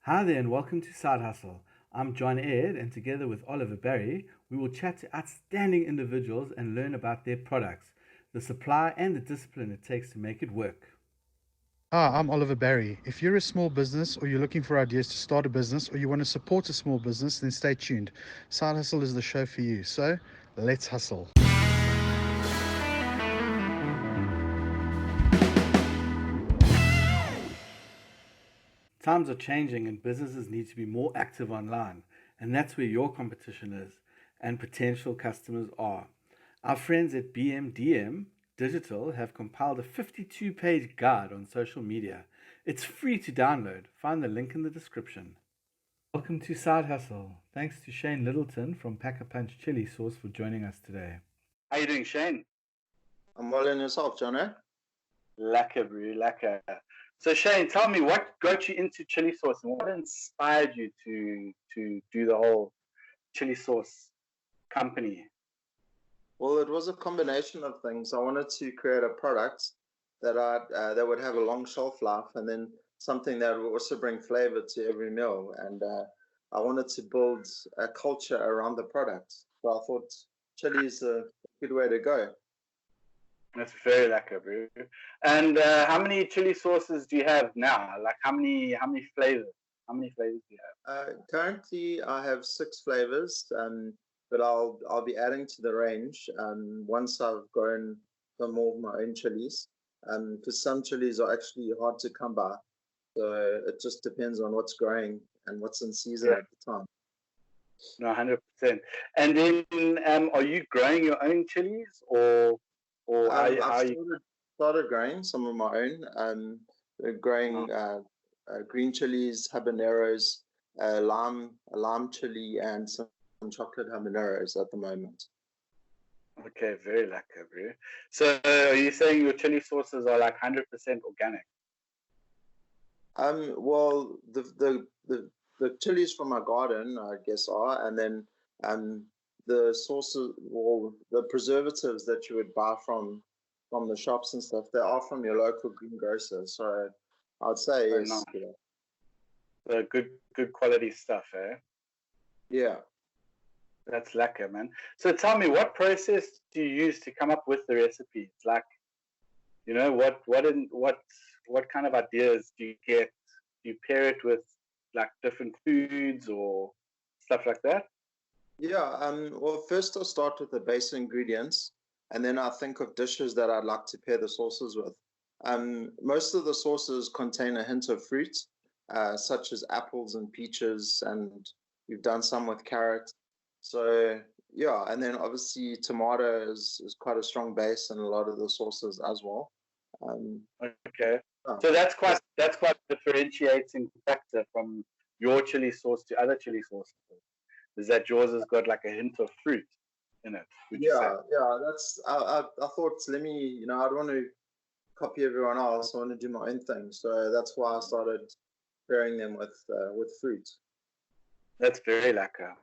Hi there, and welcome to Side Hustle. I'm John Ed, and together with Oliver Barry, we will chat to outstanding individuals and learn about their products, the supply, and the discipline it takes to make it work. Hi, I'm Oliver Barry. If you're a small business or you're looking for ideas to start a business or you want to support a small business, then stay tuned. Side Hustle is the show for you. So let's hustle. Times are changing, and businesses need to be more active online, and that's where your competition is, and potential customers are. Our friends at BMDM Digital have compiled a 52-page guide on social media. It's free to download. Find the link in the description. Welcome to Side Hustle. Thanks to Shane Littleton from Punch Chilli Sauce for joining us today. How you doing, Shane? I'm well in yourself, John. Lekker, bro, lekker. So Shane, tell me what got you into chili sauce and what inspired you to do the whole chili sauce company? Well, it was a combination of things. I wanted to create a product that would have a long shelf life, and then something that would also bring flavor to every meal. And I wanted to build a culture around the product. So I thought chili is a good way to go. That's very lekker, bro. And how many chili sauces do you have now? Like how many flavors? How many flavors do you have? Currently, I have 6 flavors, but I'll be adding to the range once I've grown some more of my own chilies. Because some chilies are actually hard to come by, so it just depends on what's growing and what's in season at the time. No, 100%. And then, are you growing your own chilies, or I've started growing some of my own. Growing green chilies, habaneros, a lime chili, and some chocolate habaneros at the moment. Okay, very lekker, bro. So, are you saying your chili sauces are like 100% organic? Well, the chilies from my garden, I guess, are, and then the sauces or the preservatives that you would buy from the shops and stuff, they are from your local greengrocer. So I'd say yes. Nice. Yeah. Good quality stuff, eh? Yeah. That's lekker, man. So tell me, what process do you use to come up with the recipes? Like, you know, what kind of ideas do you get? Do you pair it with like different foods or stuff like that? Yeah. Well, first I'll start with the base ingredients, and then I think of dishes that I'd like to pair the sauces with. Most of the sauces contain a hint of fruit, such as apples and peaches, and we've done some with carrot. So yeah, and then obviously tomato is quite a strong base in a lot of the sauces as well. Okay, so that's quite differentiating factor from your chili sauce to other chili sauces. Is that yours has got like a hint of fruit in it? Yeah. That's I thought, let me, I don't want to copy everyone else. I want to do my own thing. So that's why I started pairing them with fruit. That's very lekker.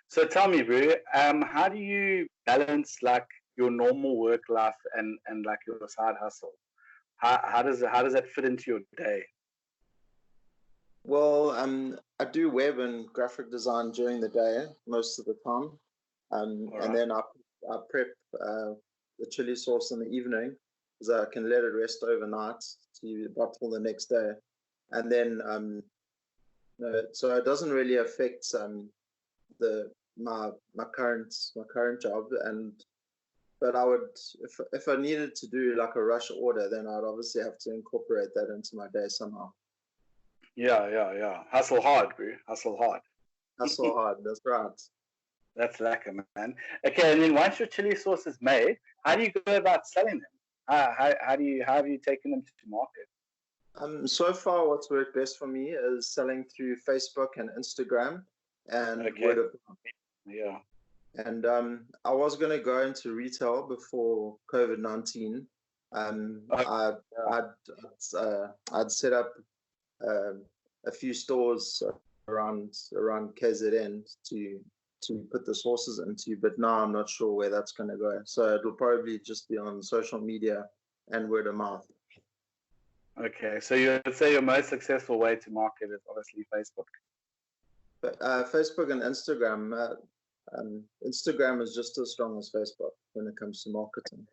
So tell me, bro, how do you balance like your normal work life and like your side hustle? How does that fit into your day? Well, I do web and graphic design during the day most of the time, and then I prep the chili sauce in the evening, so I can let it rest overnight to bottle the next day, and then so it doesn't really affect my current job, but I would, if I needed to do like a rush order, then I'd obviously have to incorporate that into my day somehow. Yeah. Hustle hard, bro. Hustle hard. Hustle hard. That's right. That's lekker, man. Okay, and then once your chili sauce is made, how do you go about selling them? How have you taken them to market? So far, what's worked best for me is selling through Facebook and Instagram and word of mouth. Yeah. And I was going to go into retail before COVID-19. I'd set up a few stores around KZN to put the sauces into, but now I'm not sure where that's going to go. So it'll probably just be on social media and word of mouth. Okay, so you would say your most successful way to market is obviously Facebook. But Facebook and Instagram, Instagram is just as strong as Facebook when it comes to marketing.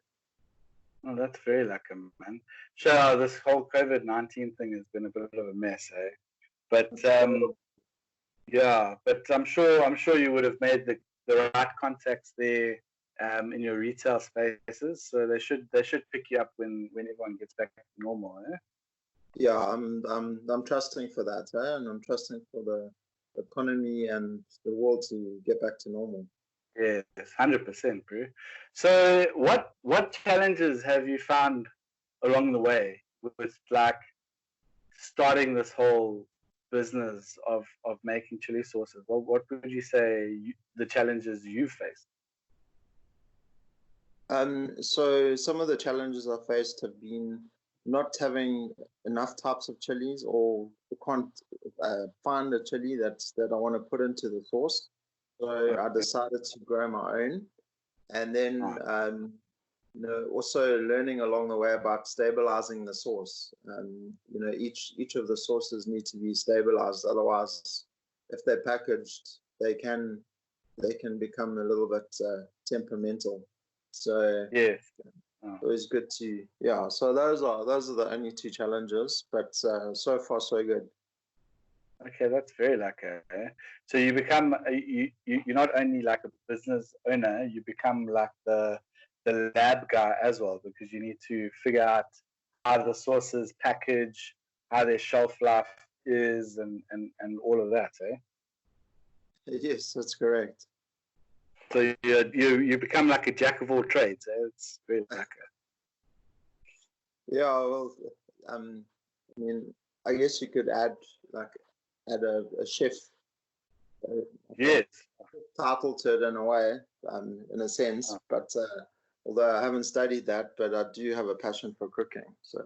Oh, that's very lucky, man. Sure, this whole COVID-19 thing has been a bit of a mess, eh? But yeah, but I'm sure you would have made the right contacts there in your retail spaces, so they should pick you up when everyone gets back to normal, eh? Yeah, I'm trusting for that, and I'm trusting for the economy and the world to get back to normal. Yes, 100%, bro. So what challenges have you found along the way with like starting this whole business of making chili sauces? What would you say the challenges you faced? So some of the challenges I faced have been not having enough types of chilies, or can't find a chili that I want to put into the sauce. So I decided to grow my own, and then also learning along the way about stabilizing the sauce. Each of the sauces need to be stabilized. Otherwise, if they're packaged, they can become a little bit temperamental. So Yes. always good to So those are the only two challenges, but so far so good. Okay, that's very lucky. Eh? So you become you're not only like a business owner, you become like the lab guy as well, because you need to figure out how the sauces package, how their shelf life is, and all of that. Eh? Yes, that's correct. So you become like a jack of all trades. Eh? It's very lucky. Yeah, well, I mean, I guess you could add a chef Yes. title to it in a way, in a sense. But although I haven't studied that, but I do have a passion for cooking. So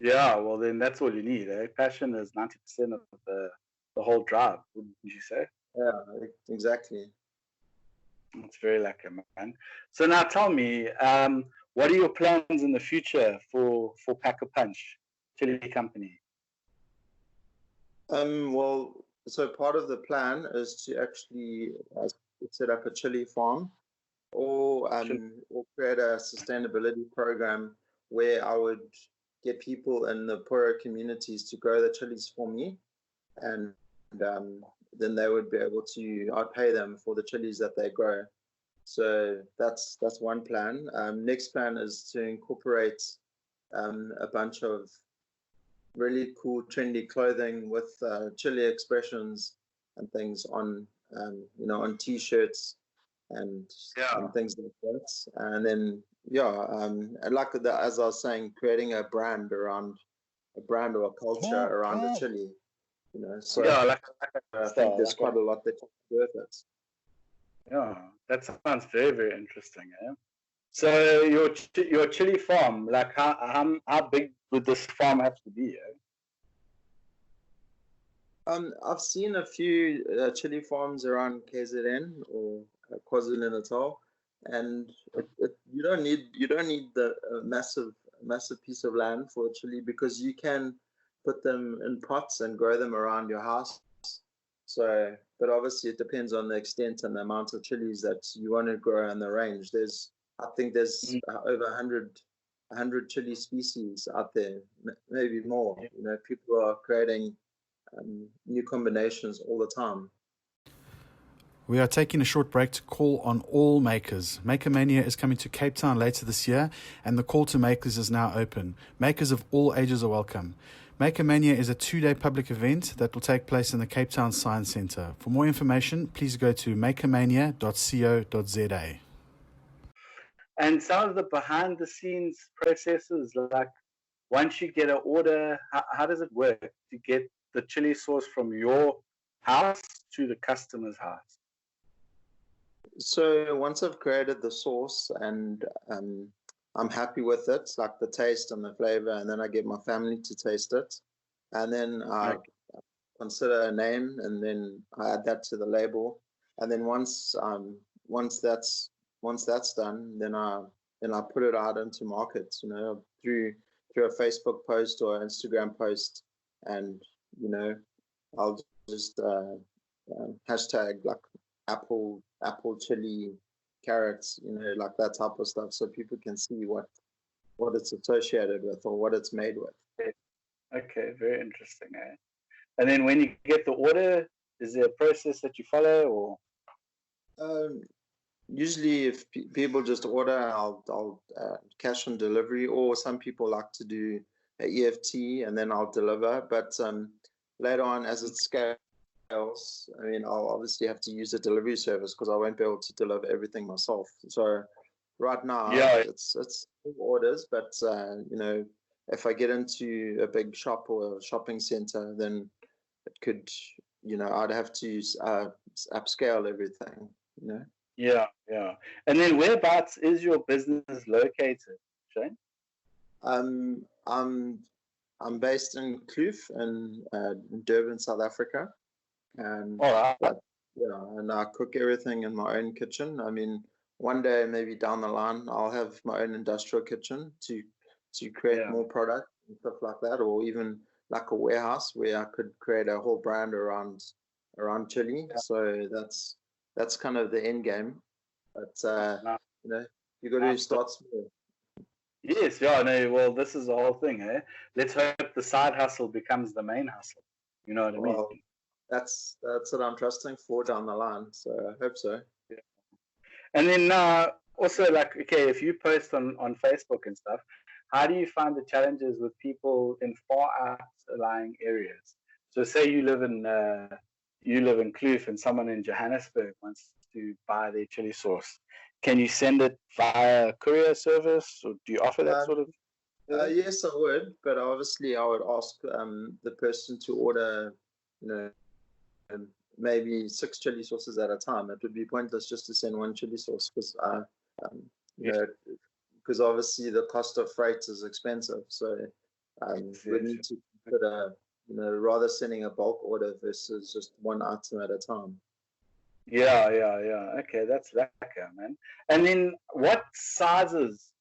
yeah, well then that's all you need. Eh? Passion is 90% of the whole drive, wouldn't you say? yeah, exactly. It's very lucky, man. So now tell me, what are your plans in the future for Pack a Punch Chili Company? Well, so part of the plan is to actually set up a chili farm, or create a sustainability program where I would get people in the poorer communities to grow the chilies for me, and then they would be able to, I'd pay them for the chilies that they grow. So that's one plan. Next plan is to incorporate a bunch of really cool, trendy clothing with chili expressions and things on, on T-shirts and things like that. And then, like as I was saying, creating a brand or a culture around the chili. So I think there's quite a lot that's worth it. Yeah, that sounds very, very interesting. Eh? So your chili farm, like how big would this farm have to be? Eh? I've seen a few chili farms around KZN or KwaZulu-Natal, and you don't need the massive piece of land for a chili, because you can put them in pots and grow them around your house. So, but obviously it depends on the extent and the amount of chilies that you want to grow in the range. I think there's over 100 chili species out there, maybe more. People are creating new combinations all the time. We are taking a short break to call on all makers. Maker Mania is coming to Cape Town later this year, and the call to makers is now open. Makers of all ages are welcome. Maker Mania is a 2-day public event that will take place in the Cape Town Science Centre. For more information, please go to makermania.co.za. And some of the behind-the-scenes processes, like once you get an order, how does it work to get the chili sauce from your house to the customer's house? So once I've created the sauce and I'm happy with it, like the taste and the flavor, and then I get my family to taste it, and then I consider a name, and then I add that to the label, and then once that's done, then I put it out into markets, through through a Facebook post or Instagram post, and I'll just hashtag like apple chili carrots, like that type of stuff, so people can see what it's associated with or what it's made with. Okay, very interesting. And then when you get the order, is there a process that you follow, or? Usually, if people just order, I'll cash on delivery, or some people like to do a EFT and then I'll deliver. But later on, as it scales, I mean, I'll obviously have to use a delivery service because I won't be able to deliver everything myself. So right now, it's orders, but if I get into a big shop or a shopping center, then it could, I'd have to upscale everything, Yeah. And then whereabouts is your business located, Shane? I'm based in Kloof in Durban, South Africa, and and I cook everything in my own kitchen. I mean, one day maybe down the line, I'll have my own industrial kitchen to create more product and stuff like that, or even like a warehouse where I could create a whole brand around chili. So that's kind of the end game. But you got to start small. Yes, yeah, no, well, this is the whole thing, eh? Let's hope the side hustle becomes the main hustle. You know what I mean? That's what I'm trusting for down the line. So I hope so. Yeah. And then also, like, okay, if you post on Facebook and stuff, how do you find the challenges with people in far outlying areas? So say you live in Kloof and someone in Johannesburg wants to buy their chili sauce. Can you send it via courier service, or do you offer that sort of? Yes, I would, but obviously I would ask the person to order, maybe 6 chili sauces at a time. It would be pointless just to send 1 chili sauce because obviously the cost of freight is expensive. So we need to consider, rather sending a bulk order versus just 1 item at a time. Yeah. Okay, that's lekker, man. And then what sizes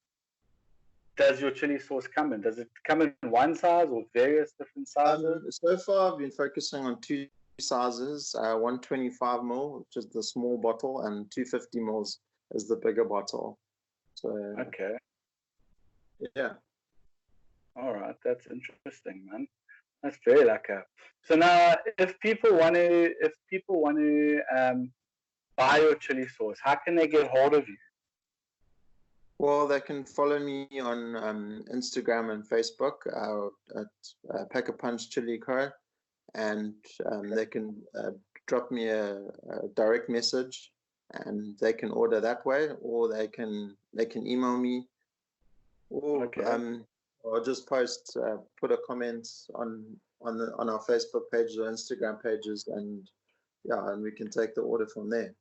does your chili sauce come in? Does it come in one size or various different sizes? So far, I've been focusing on 2 sizes, 125 ml, which is the small bottle, and 250 ml is the bigger bottle. So okay. Yeah. All right, that's interesting, man. That's very lekker. So now, if people want to buy your chili sauce, how can they get hold of you? Well, they can follow me on Instagram and Facebook at Pack a Punch Chilli Co, and they can drop me a direct message, and they can order that way, or they can email me, or or just put a comment on our Facebook pages or Instagram pages, and we can take the order from there.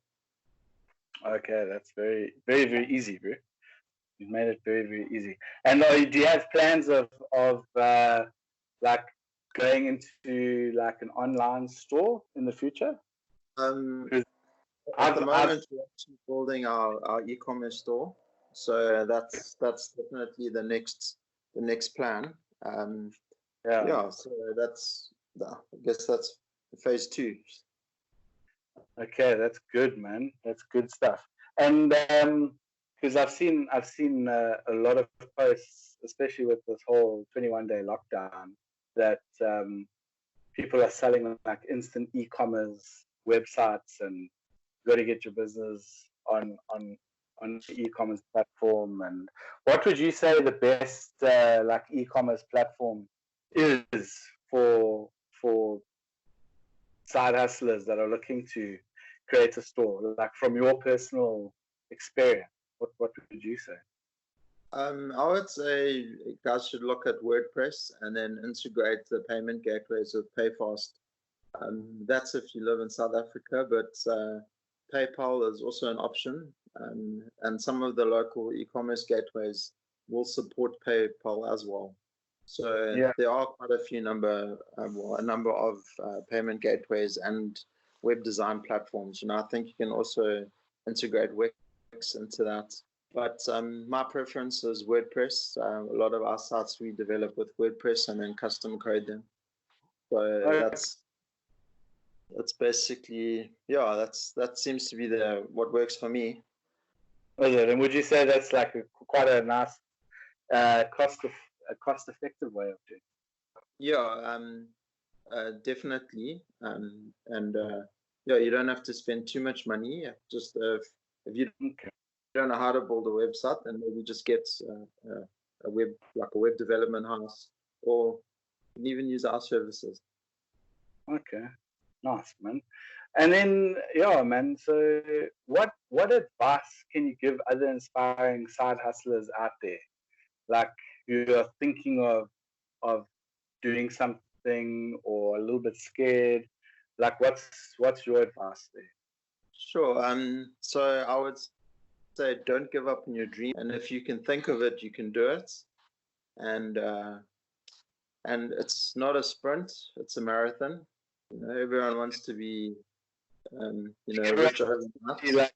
Okay, that's very, very, very easy, bro. You've made it very, very easy. And do you have plans of like going into like an online store in the future? At the moment, we're actually building our e-commerce store, so that's definitely the next plan. So I guess that's phase 2. Okay, that's good, man. That's good stuff. And because I've seen a lot of posts, especially with this whole 21-day lockdown, that people are selling like instant e-commerce websites, and you got to get your business on the e-commerce platform. And what would you say the best like e-commerce platform is for side hustlers that are looking to create a store, like from your personal experience? What would you say? I would say guys should look at WordPress and then integrate the payment gateways with PayFast. That's if you live in South Africa, but PayPal is also an option, and some of the local e-commerce gateways will support PayPal as well. So there are quite a number of payment gateways and web design platforms. I think you can also integrate Wix into that. But my preference is WordPress. A lot of our sites we develop with WordPress and then custom code them. So that's basically, that seems to be what works for me. And would you say that's like quite a nice cost-effective way of doing it? Yeah, definitely. You don't have to spend too much money. Just if you don't know how to build a website, then maybe just get a web development house, or you can even use our services. Okay, nice, man. And then, man. So, what advice can you give other inspiring side hustlers out there, like who are thinking of doing something or a little bit scared? Like, what's your advice there? Sure. So I would say don't give up on your dream, and if you can think of it, you can do it. And it's not a sprint; it's a marathon. Everyone wants to be, rich overnight.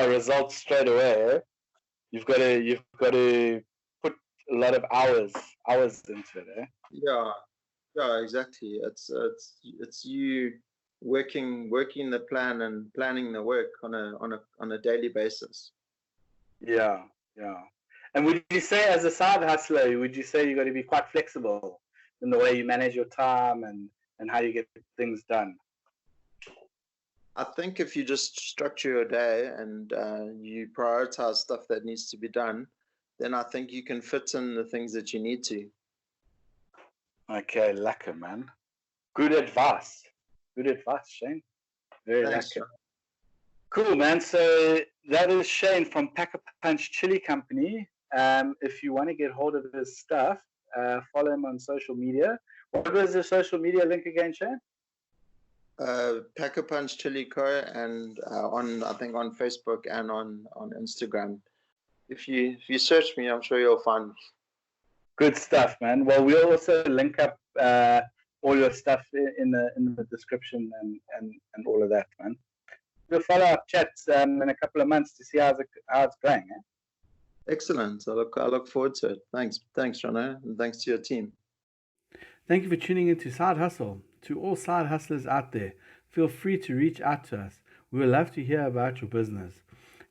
Results straight away. You've got to put a lot of hours into it. Yeah, exactly. It's you working the plan and planning the work on a daily basis. Yeah. And would you say, as a side hustler, would you say you got to be quite flexible in the way you manage your time and how you get things done? I think if you just structure your day and you prioritize stuff that needs to be done, then I think you can fit in the things that you need to. Okay, lekker, man. Good advice, Shane. Very lekker. Cool, man. So that is Shane from Punch Chilli Company. If you want to get hold of his stuff, follow him on social media. What was the social media link again, Shane? Punch Chilli Co. and I think on Facebook and on Instagram. If you search me, I'm sure you'll find me. Good stuff, man. Well, we'll also link up all your stuff in the description and all of that, man. We'll follow up chats in a couple of months to see how it's going. Excellent. I look forward to it. Thanks, Jono, and thanks to your team. Thank you for tuning in to Side Hustle. To all side hustlers out there, feel free to reach out to us. We would love to hear about your business.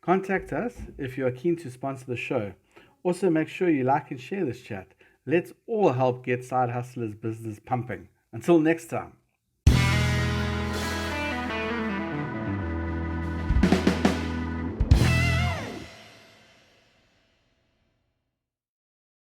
Contact us if you are keen to sponsor the show. Also, make sure you like and share this chat. Let's all help get Side Hustlers' business pumping. Until next time.